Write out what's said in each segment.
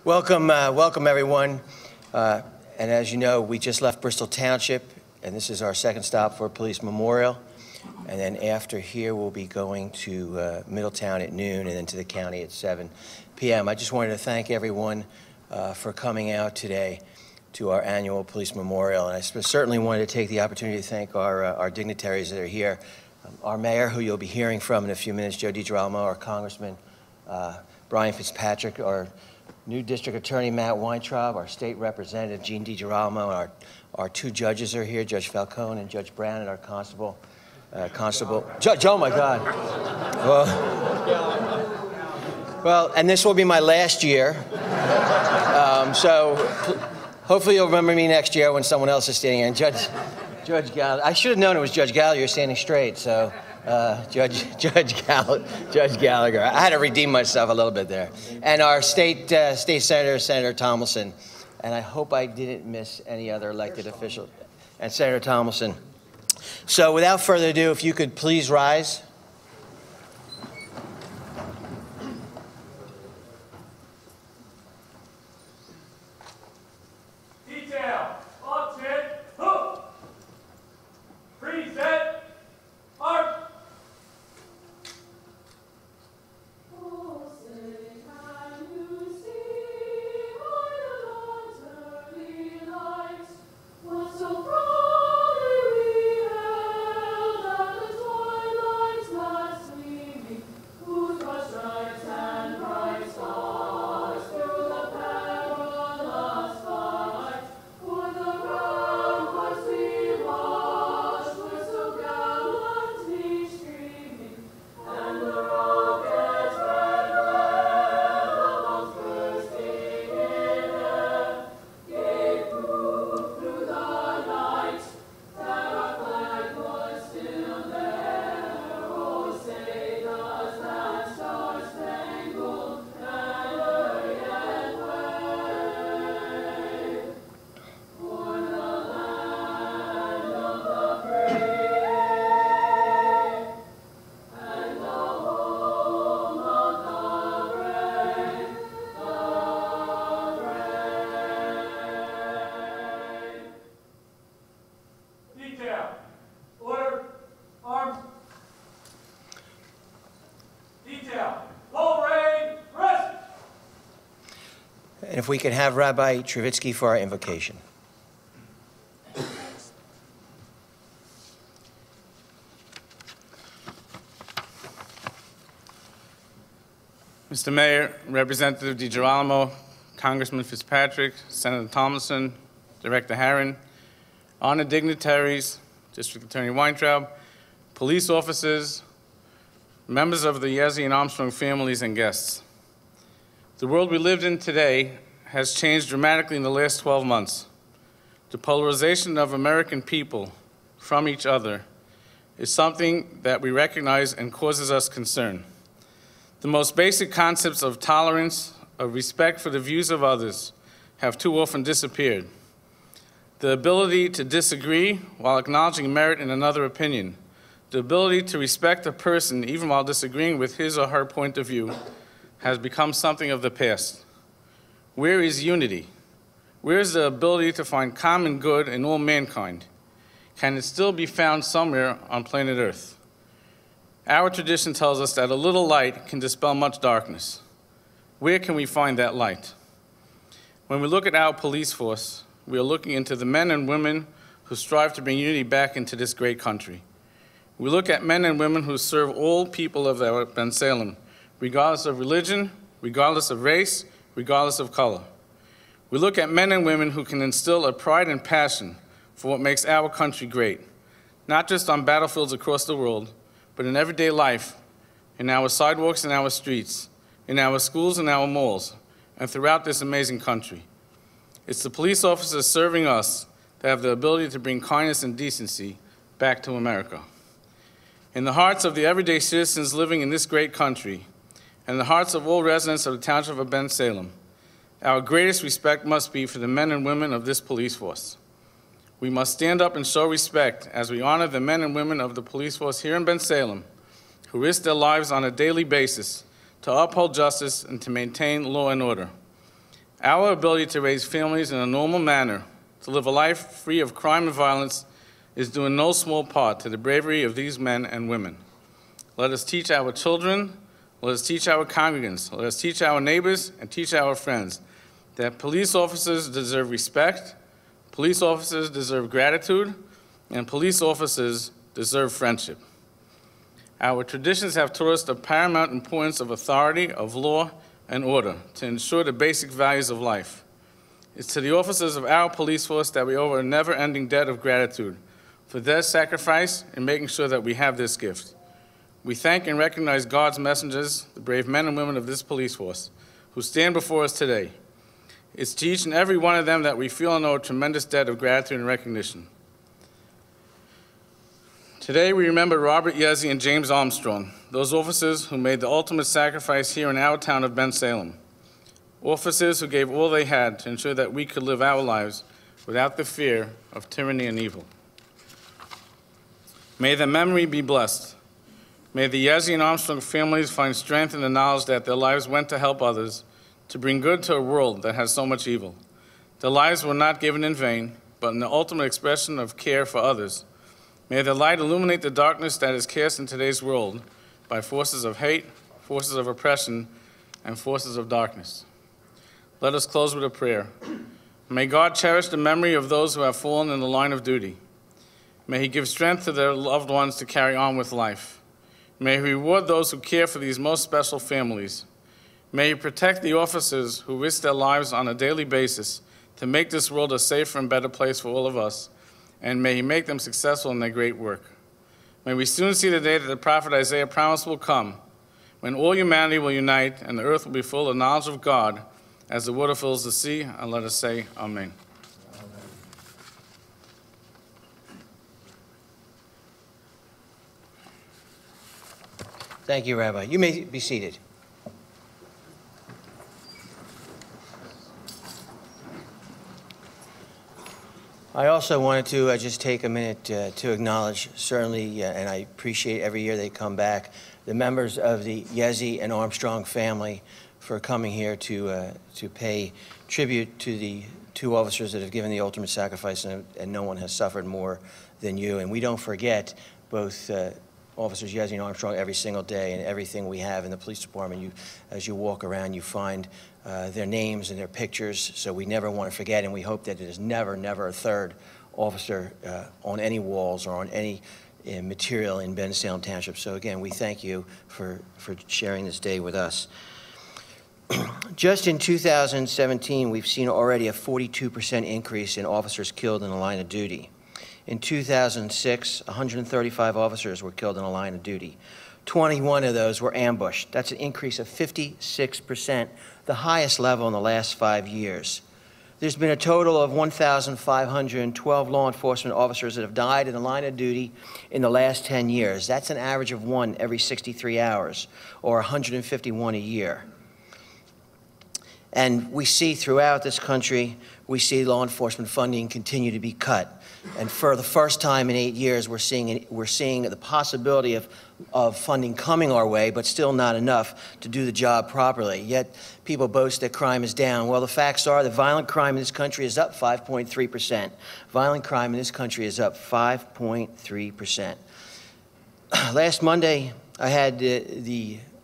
Welcome everyone. And as you know, we just left Bristol Township, and this is our second stop for a police memorial. And then after here, we'll be going to Middletown at noon and then to the county at 7 p.m. I just wanted to thank everyone for coming out today to our annual police memorial. And I certainly wanted to take the opportunity to thank our dignitaries that are here. Our mayor, who you'll be hearing from in a few minutes, Joe DiGirolamo, our Congressman Brian Fitzpatrick, our new District Attorney Matt Weintraub, our State Representative Gene DiGirolamo, and our two judges are here, Judge Falcone and Judge Brown, and our Constable, Judge, oh my God. Well, and this will be my last year. So hopefully you'll remember me next year when someone else is standing here. And Judge Gallagher, I should have known it was Judge Gallagher standing straight, so Judge Gallagher. I had to redeem myself a little bit there. And our state senator, Senator Tomlinson. And I hope I didn't miss any other elected official. And Senator Tomlinson. So without further ado, if you could please rise. Detail, option, hook. Present, march. And if we could have Rabbi Travitsky for our invocation. Mr. Mayor, Representative DiGirolamo, Congressman Fitzpatrick, Senator Tomlinson, Director Herron, honored dignitaries, District Attorney Weintraub, police officers, members of the Yezi and Armstrong families, and guests. The world we lived in today has changed dramatically in the last 12 months. The polarization of American people from each other is something that we recognize and causes us concern. The most basic concepts of tolerance, of respect for the views of others, have too often disappeared. The ability to disagree while acknowledging merit in another opinion, the ability to respect a person even while disagreeing with his or her point of view, has become something of the past. Where is unity? Where is the ability to find common good in all mankind? Can it still be found somewhere on planet Earth? Our tradition tells us that a little light can dispel much darkness. Where can we find that light? When we look at our police force, we are looking into the men and women who strive to bring unity back into this great country. We look at men and women who serve all people of our Bensalem, regardless of religion, regardless of race, regardless of color. We look at men and women who can instill a pride and passion for what makes our country great, not just on battlefields across the world, but in everyday life, in our sidewalks and our streets, in our schools and our malls, and throughout this amazing country. It's the police officers serving us that have the ability to bring kindness and decency back to America. In the hearts of the everyday citizens living in this great country, and in the hearts of all residents of the Township of Bensalem, our greatest respect must be for the men and women of this police force. We must stand up and show respect as we honor the men and women of the police force here in Bensalem, who risk their lives on a daily basis to uphold justice and to maintain law and order. Our ability to raise families in a normal manner, to live a life free of crime and violence, is due in no small part to the bravery of these men and women. Let us teach our children, let us teach our congregants, let us teach our neighbors and teach our friends that police officers deserve respect, police officers deserve gratitude, and police officers deserve friendship. Our traditions have taught us the paramount importance of authority, of law, and order to ensure the basic values of life. It's to the officers of our police force that we owe a never-ending debt of gratitude for their sacrifice in making sure that we have this gift. We thank and recognize God's messengers, the brave men and women of this police force, who stand before us today. It's to each and every one of them that we feel and owe a tremendous debt of gratitude and recognition. Today we remember Robert Yezzi and James Armstrong, those officers who made the ultimate sacrifice here in our town of Bensalem. Officers who gave all they had to ensure that we could live our lives without the fear of tyranny and evil. May their memory be blessed. May the Yezzi and Armstrong families find strength in the knowledge that their lives went to help others, to bring good to a world that has so much evil. Their lives were not given in vain, but in the ultimate expression of care for others. May their light illuminate the darkness that is cast in today's world by forces of hate, forces of oppression, and forces of darkness. Let us close with a prayer. May God cherish the memory of those who have fallen in the line of duty. May He give strength to their loved ones to carry on with life. May He reward those who care for these most special families. May He protect the officers who risk their lives on a daily basis to make this world a safer and better place for all of us. And may He make them successful in their great work. May we soon see the day that the prophet Isaiah promised will come, when all humanity will unite and the earth will be full of knowledge of God as the water fills the sea. And let us say, Amen. Thank you, Rabbi. You may be seated. I also wanted to just take a minute to acknowledge, certainly, and I appreciate every year they come back, the members of the Yezzi and Armstrong family for coming here to pay tribute to the two officers that have given the ultimate sacrifice, and no one has suffered more than you. And we don't forget both Officers Yezzi and Armstrong every single day, and everything we have in the police department. As you walk around, you find their names and their pictures, so we never want to forget, and we hope that there's never a third officer on any walls or on any material in Bensalem Township. So again, we thank you for sharing this day with us. Just in 2017, we've seen already a 42% increase in officers killed in the line of duty. In 2006, 135 officers were killed in the line of duty. 21 of those were ambushed. That's an increase of 56%, the highest level in the last 5 years. There's been a total of 1,512 law enforcement officers that have died in the line of duty in the last 10 years. That's an average of one every 63 hours, or 151 a year. And we see throughout this country, we see law enforcement funding continue to be cut. And for the first time in 8 years, we're seeing the possibility of funding coming our way, but still not enough to do the job properly. Yet people boast that crime is down. Well, the facts are that violent crime in this country is up 5.3%. Violent crime in this country is up 5.3%. Last Monday, I had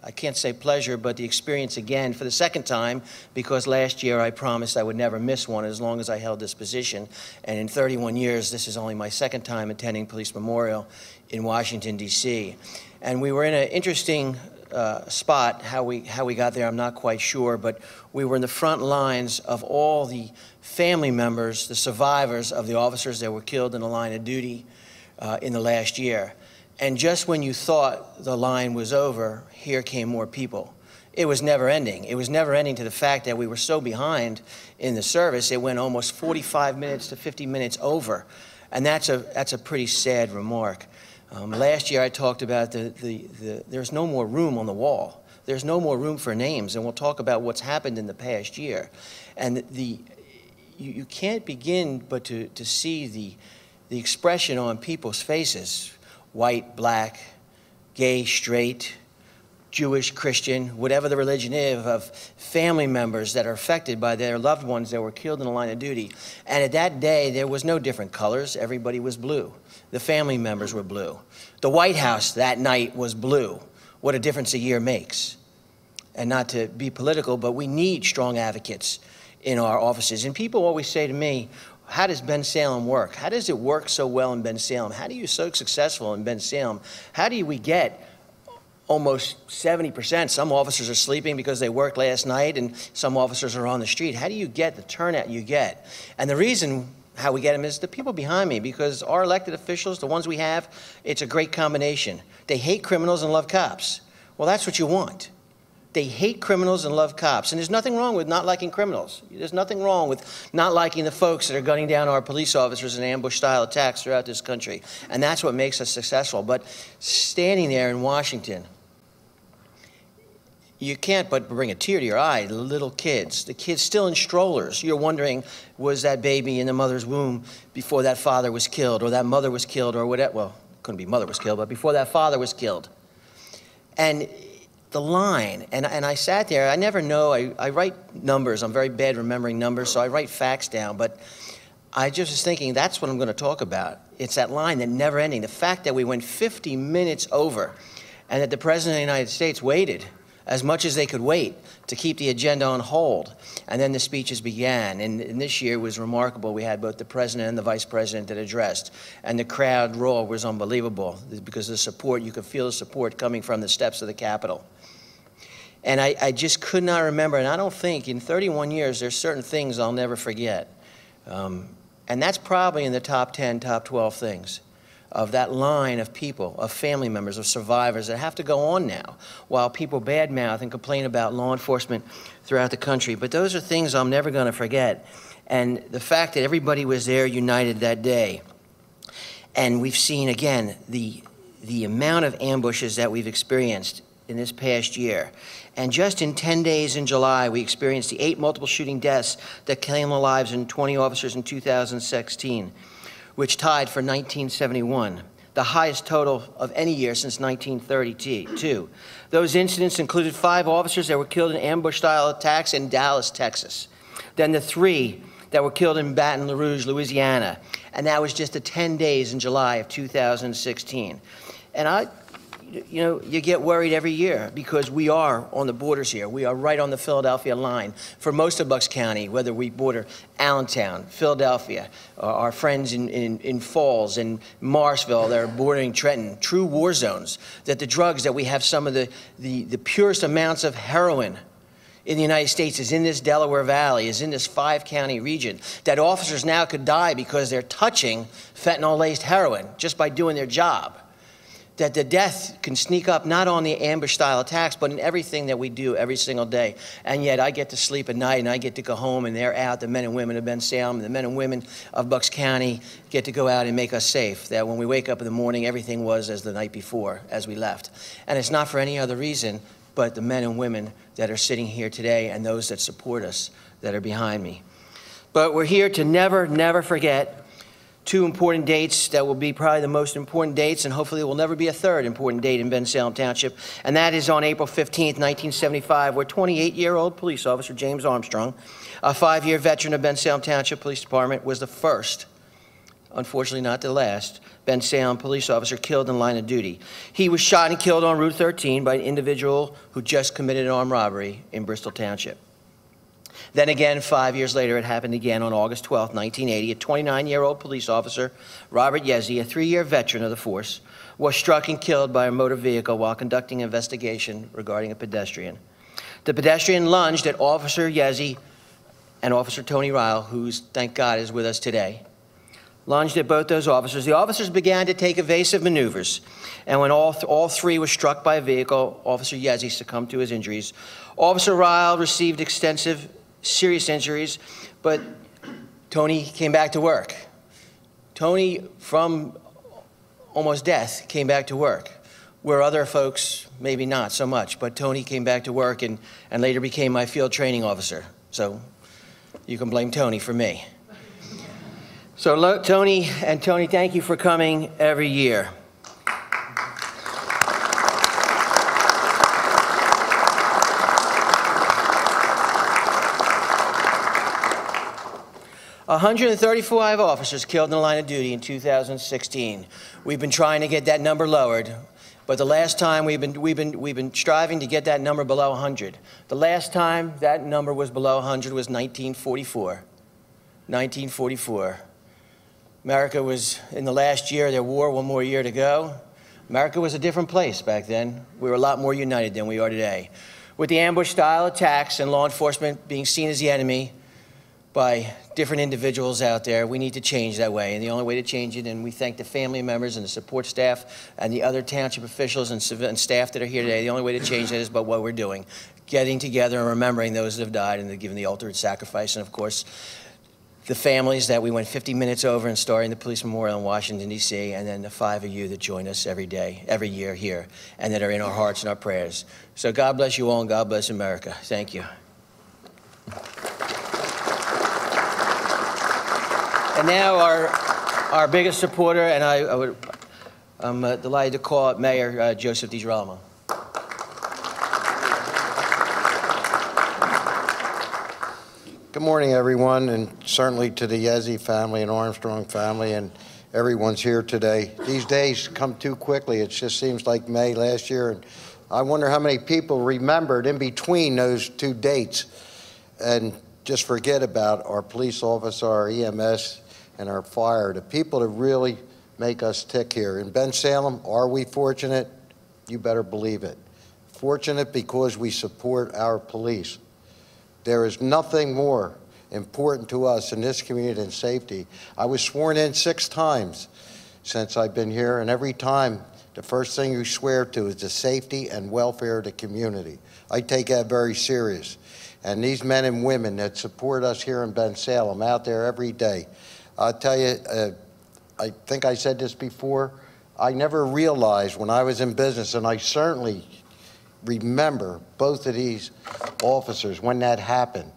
I can't say pleasure, but the experience again for the second time, because last year I promised I would never miss one as long as I held this position. And in 31 years, this is only my second time attending Police Memorial in Washington, D.C. And we were in an interesting spot. How we got there, I'm not quite sure, but we were in the front lines of all the family members, the survivors of the officers that were killed in the line of duty in the last year. And just when you thought the line was over, here came more people. It was never ending. It was never ending to the fact that we were so behind in the service, it went almost 45 minutes to 50 minutes over. And that's a pretty sad remark. Last year I talked about there's no more room on the wall. There's no more room for names, and we'll talk about what's happened in the past year. And you can't begin but to see the expression on people's faces. White, black, gay, straight, Jewish, Christian, whatever the religion is, of family members that are affected by their loved ones that were killed in the line of duty. And at that day, there was no different colors. Everybody was blue. The family members were blue. The White House that night was blue. What a difference a year makes. And not to be political, but we need strong advocates in our offices. And people always say to me, how does Bensalem work? How does it work so well in Bensalem? How do you so successful in Bensalem? How do we get almost 70%? Some officers are sleeping because they worked last night, and some officers are on the street. How do you get the turnout you get? And the reason how we get them is the people behind me, because our elected officials, the ones we have, it's a great combination. They hate criminals and love cops. Well, that's what you want. They hate criminals and love cops. And there's nothing wrong with not liking criminals. There's nothing wrong with not liking the folks that are gunning down our police officers in ambush-style attacks throughout this country. And that's what makes us successful. But standing there in Washington, you can't but bring a tear to your eye. The little kids, the kids still in strollers. You're wondering, was that baby in the mother's womb before that father was killed, or that mother was killed, or whatever? Well, it couldn't be mother was killed, but before that father was killed. And the line, and I sat there, I never know, I write numbers. I'm very bad remembering numbers, so I write facts down, but I just was thinking, that's what I'm going to talk about. It's that line, that never ending. The fact that we went 50 minutes over, and that the President of the United States waited as much as they could wait to keep the agenda on hold. And then the speeches began. And this year was remarkable. We had both the President and the Vice President that addressed. And the crowd roar was unbelievable because of the support. You could feel the support coming from the steps of the Capitol. And I just could not remember, and I don't think, in 31 years, there's certain things I'll never forget. And that's probably in the top 10, top 12 things of that line of people, of family members, of survivors that have to go on now while people badmouth and complain about law enforcement throughout the country. But those are things I'm never going to forget. And the fact that everybody was there united that day. And we've seen, again, the amount of ambushes that we've experienced in this past year. And just in 10 days in July, we experienced the 8 multiple shooting deaths that claimed the lives of 20 officers in 2016, which tied for 1971, the highest total of any year since 1932. Those incidents included 5 officers that were killed in ambush-style attacks in Dallas, Texas. Then the 3 that were killed in Baton Rouge, Louisiana. And that was just the 10 days in July of 2016. And you know, you get worried every year because we are on the borders here. We are right on the Philadelphia line. For most of Bucks County, whether we border Allentown, Philadelphia, our friends in Falls and Morrisville that are bordering Trenton, true war zones, that the drugs that we have some of the purest amounts of heroin in the United States is in this Delaware Valley, is in this 5-county region, that officers now could die because they're touching fentanyl-laced heroin just by doing their job. That the death can sneak up not on the ambush-style attacks, but in everything that we do every single day. And yet I get to sleep at night and I get to go home and they're out, the men and women of Bensalem, the men and women of Bucks County get to go out and make us safe. That when we wake up in the morning, everything was as the night before, as we left. And it's not for any other reason but the men and women that are sitting here today and those that support us that are behind me. But we're here to never, never forget 2 important dates that will be probably the most important dates, and hopefully there will never be a third important date in Bensalem Township, and that is on April 15th, 1975, where 28-year-old police officer James Armstrong, a 5-year veteran of Bensalem Township Police Department, was the first, unfortunately not the last, Bensalem police officer killed in line of duty. He was shot and killed on Route 13 by an individual who just committed an armed robbery in Bristol Township. Then again, 5 years later, it happened again on August 12, 1980. A 29-year-old police officer, Robert Yezzi, a 3-year veteran of the force, was struck and killed by a motor vehicle while conducting an investigation regarding a pedestrian. The pedestrian lunged at Officer Yezzi and Officer Tony Ryle, who, thank God, is with us today. Lunged at both those officers. The officers began to take evasive maneuvers, and when all 3 were struck by a vehicle, Officer Yezzi succumbed to his injuries. Officer Ryle received extensive serious injuries, but Tony came back to work. Tony, from almost death, came back to work, where other folks, maybe not so much, but Tony came back to work and later became my field training officer. So you can blame Tony for me. So Tony, thank you for coming every year. 135 officers killed in the line of duty in 2016. We've been trying to get that number lowered, but the last time we've been striving to get that number below 100. The last time that number was below 100 was 1944. 1944. America was, in the last year of their war, one more year to go. America was a different place back then. We were a lot more united than we are today. With the ambush-style attacks and law enforcement being seen as the enemy by different individuals out there, we need to change that way. And the only way to change it, and we thank the family members and the support staff and the other township officials and staff that are here today, the only way to change that is by what we're doing. Getting together and remembering those that have died and giving the ultimate sacrifice. And of course, the families that we went 50 minutes over and starting the police memorial in Washington, D.C., and then the 5 of you that join us every day, every year here, and that are in our hearts and our prayers. So God bless you all, and God bless America. Thank you. And now our biggest supporter, and I'm delighted to call up Mayor Joseph DiGirolamo. Good morning, everyone, and certainly to the Yezi family and Armstrong family, and everyone's here today. These days come too quickly. It just seems like May last year, and I wonder how many people remembered in between those two dates and just forget about our police officer, our EMS, and our fire, the people that really make us tick here. In Bensalem, are we fortunate? You better believe it. Fortunate because we support our police. There is nothing more important to us in this community than safety. I was sworn in 6 times since I've been here, and every time the first thing you swear to is the safety and welfare of the community. I take that very serious. And these men and women that support us here in Bensalem out there every day, I'll tell you, I think I said this before, I never realized when I was in business, and I certainly remember both of these officers when that happened,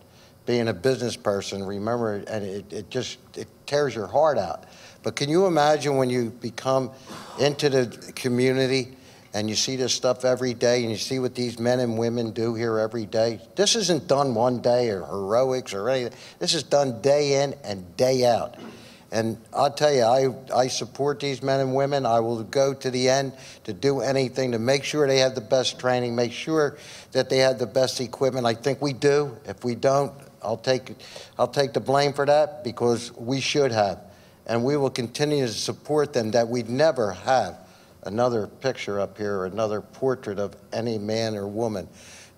being a business person, remember, and it tears your heart out. But can you imagine when you become into the community and you see this stuff every day and you see what these men and women do here every day? This isn't done one day or heroics or anything. This is done day in and day out. And I'll tell you, I support these men and women. I will go to the end to do anything to make sure they have the best training, make sure that they have the best equipment. I think we do. If we don't, I'll take the blame for that, because we should have. And we will continue to support them, that we'd never have another picture up here or another portrait of any man or woman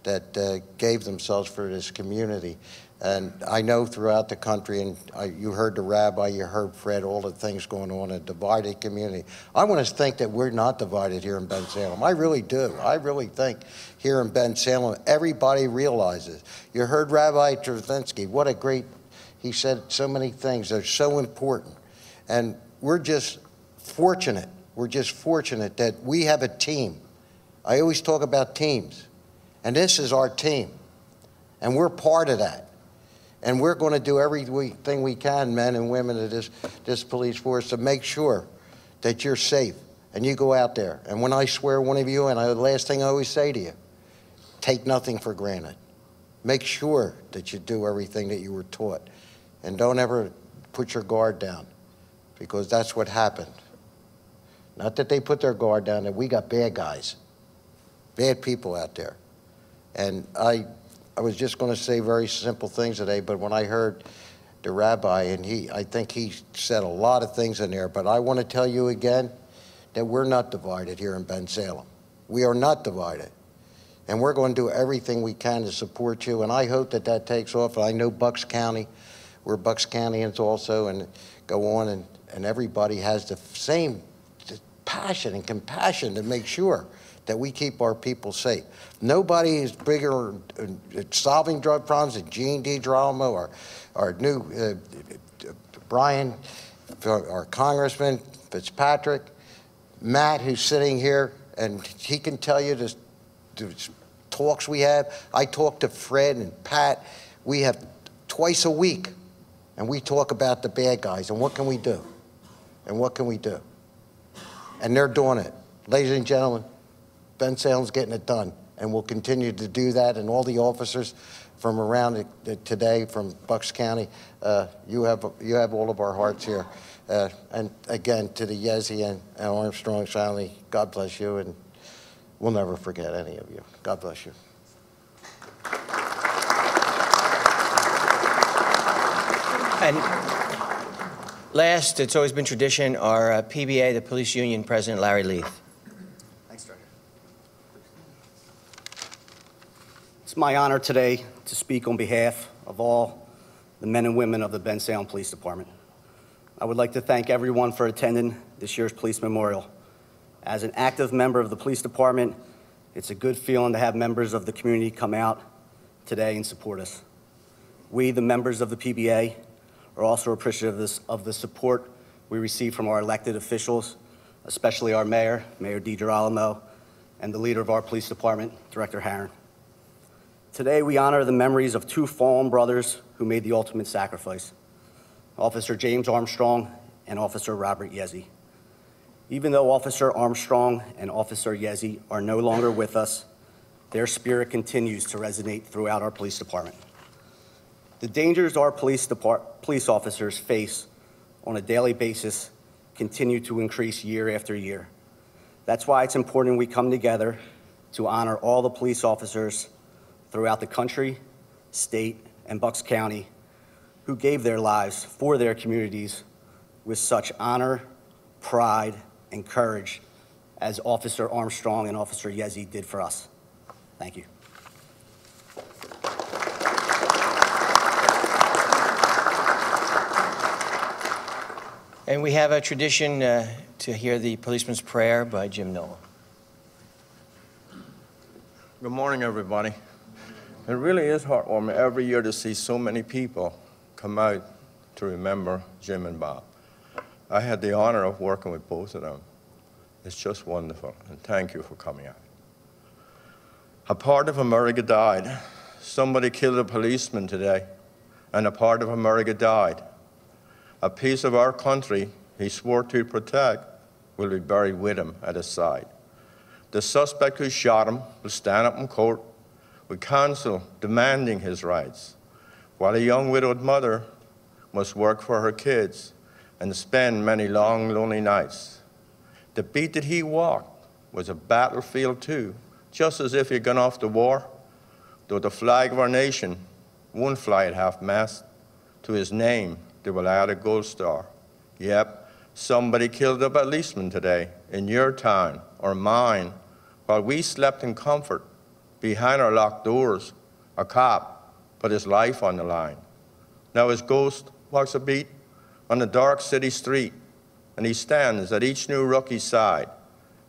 that gave themselves for this community. And I know throughout the country, and you heard the rabbi, you heard Fred, all the things going on in a divided community. I want to think that we're not divided here in Bensalem. I really do. I really think here in Bensalem, everybody realizes. You heard Rabbi Travinsky, what a great, he said so many things. They're so important. And we're just fortunate. We're just fortunate that we have a team. I always talk about teams. And this is our team. And we're part of that. And we're going to do everything we can, men and women of this police force, to make sure that you're safe and you go out there. And when I swear one of you, and the last thing I always say to you, take nothing for granted. Make sure that you do everything that you were taught. And don't ever put your guard down, because that's what happened. Not that they put their guard down, that we got bad guys, bad people out there. And I was just going to say very simple things today, but when I heard the rabbi, and I think he said a lot of things in there, but I want to tell you again that we're not divided here in Bensalem. We are not divided. And we're going to do everything we can to support you, and I hope that that takes off. I know Bucks County, we're Bucks Countyans also, and go on, and everybody has the same passion and compassion to make sure that we keep our people safe. Nobody is bigger at solving drug problems than Gene DiGirolamo, or our new Brian, our Congressman Fitzpatrick, Matt, who's sitting here, and he can tell you the talks we have. I talk to Fred and Pat. We have twice a week, and we talk about the bad guys and what can we do, and what can we do. And they're doing it. Ladies and gentlemen, Bensalem's getting it done, and we'll continue to do that, and all the officers from around today, from Bucks County. You have all of our hearts here. And again, to the Yezi and Armstrong family, God bless you, and we'll never forget any of you. God bless you. And last, it's always been tradition, our PBA, the Police Union President, Larry Leith. Thanks, Director. It's my honor today to speak on behalf of all the men and women of the Bensalem Police Department. I would like to thank everyone for attending this year's Police Memorial. As an active member of the Police Department, it's a good feeling to have members of the community come out today and support us. We, the members of the PBA, are also appreciative of the support we receive from our elected officials, especially our mayor, Mayor DiGirolamo, and the leader of our police department, Director Herron. Today, we honor the memories of two fallen brothers who made the ultimate sacrifice, Officer James Armstrong and Officer Robert Yezi. Even though Officer Armstrong and Officer Yezi are no longer with us, their spirit continues to resonate throughout our police department. The dangers our police officers face on a daily basis continue to increase year after year. That's why it's important we come together to honor all the police officers throughout the country, state, and Bucks County who gave their lives for their communities with such honor, pride, and courage as Officer Armstrong and Officer Yezi did for us. Thank you. And we have a tradition to hear the policeman's prayer by Jim Noel. Good morning, everybody. It really is heartwarming every year to see so many people come out to remember Jim and Bob. I had the honor of working with both of them. It's just wonderful, and thank you for coming out. A part of America died. Somebody killed a policeman today, and a part of America died. A piece of our country he swore to protect will be buried with him at his side. The suspect who shot him will stand up in court with counsel demanding his rights, while a young widowed mother must work for her kids and spend many long, lonely nights. The beat that he walked was a battlefield too, just as if he'd gone off to war, though the flag of our nation won't fly at half-mast. To his name, they will add a gold star. Yep, somebody killed a policeman today in your town or mine while we slept in comfort behind our locked doors. A cop put his life on the line. Now his ghost walks a beat on a dark city street, and he stands at each new rookie's side.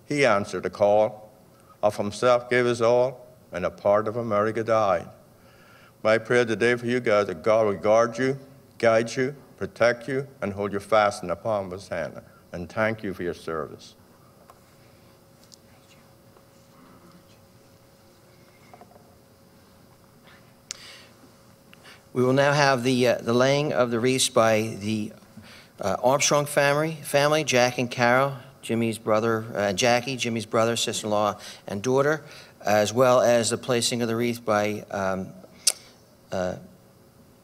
He answered the call, of himself gave his all, and a part of America died. My prayer today for you guys that God will guard you, guide you, protect you, and hold you fast in the palm of his hand. And thank you for your service. We will now have the laying of the wreaths by the Armstrong family, Jack and Carol, Jimmy's brother, Jackie, Jimmy's brother, sister-in-law, and daughter, as well as the placing of the wreath by the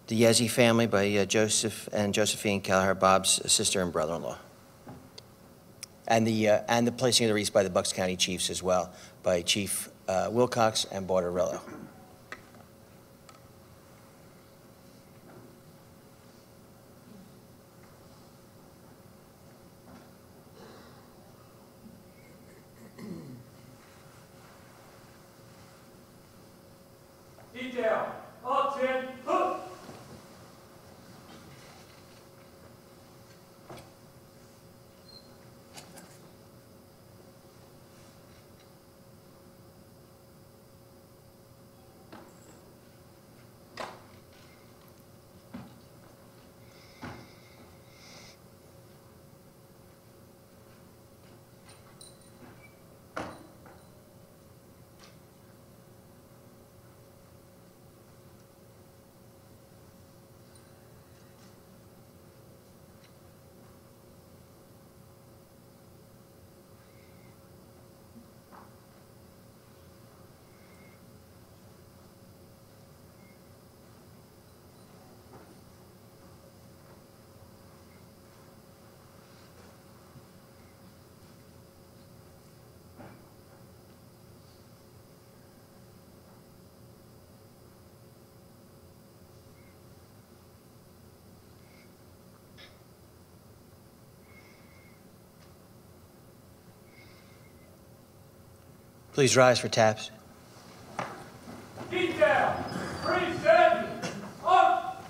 Yezi family, by Joseph and Josephine Kelleher, Bob's sister and brother-in-law. And the placing of the wreaths by the Bucks County Chiefs as well, by Chief Wilcox and Bartarello. Detail. All 10. Hook. Please rise for taps. Detail. 3 seconds. Up.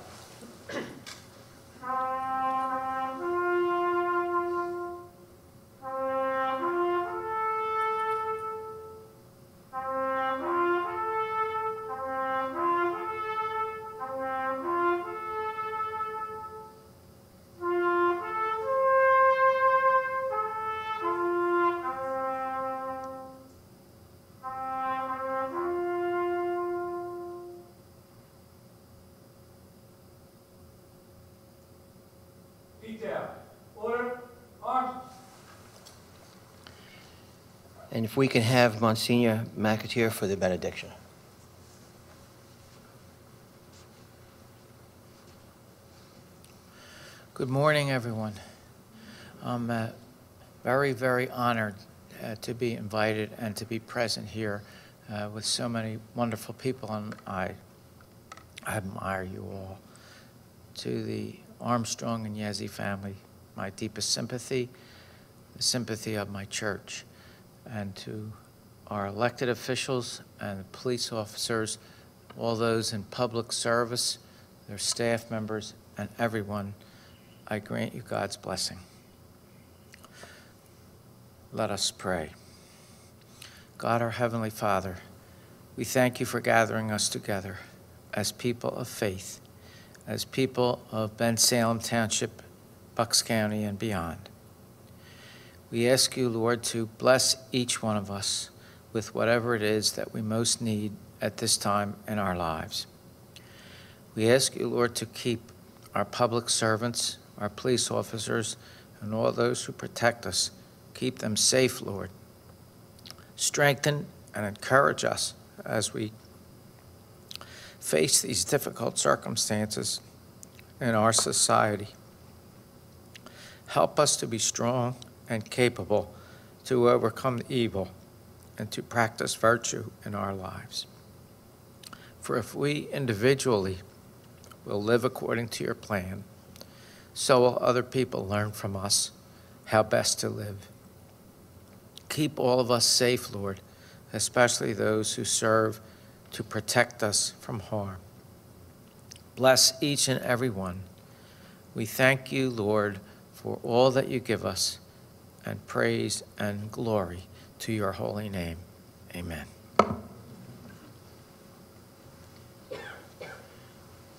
Detail. Order. Arms. And if we can have Monsignor McAteer for the benediction. Good morning, everyone. I'm very, very honored to be invited and to be present here with so many wonderful people, and I admire you all. To the Armstrong and Yazzie family, my deepest sympathy, the sympathy of my church, and to our elected officials and police officers, all those in public service, their staff members, and everyone, I grant you God's blessing. Let us pray. God, our Heavenly Father, we thank you for gathering us together as people of faith, as people of Bensalem Township, Bucks County, and beyond. We ask you, Lord, to bless each one of us with whatever it is that we most need at this time in our lives. We ask you, Lord, to keep our public servants, our police officers, and all those who protect us. Keep them safe, Lord. Strengthen and encourage us as we face these difficult circumstances in our society. Help us to be strong and capable to overcome evil and to practice virtue in our lives. For if we individually will live according to your plan, so will other people learn from us how best to live. Keep all of us safe, Lord, especially those who serve to protect us from harm. Bless each and every one. We thank you, Lord, for all that you give us, and praise and glory to your holy name. Amen.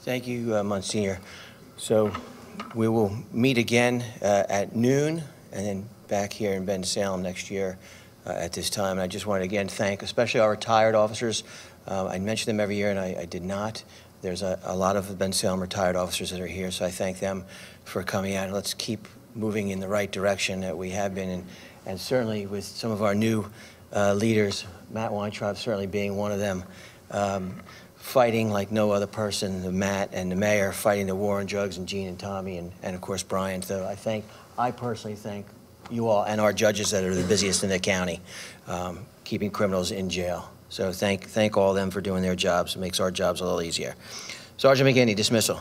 Thank you, Monsignor. So we will meet again at noon, and then back here in Bensalem next year at this time. And I just want to again thank especially our retired officers. I mention them every year, and I did not. There's a lot of the Bensalem retired officers that are here, so I thank them for coming out. And let's keep moving in the right direction that we have been, and certainly with some of our new leaders, Matt Weintraub certainly being one of them, fighting like no other person, the Matt and the mayor fighting the war on drugs, and Gene and Tommy, and of course Brian. So I personally thank you all and our judges that are the busiest in the county, keeping criminals in jail. So thank all of them for doing their jobs. It makes our jobs a little easier. Sergeant McGinney, dismissal.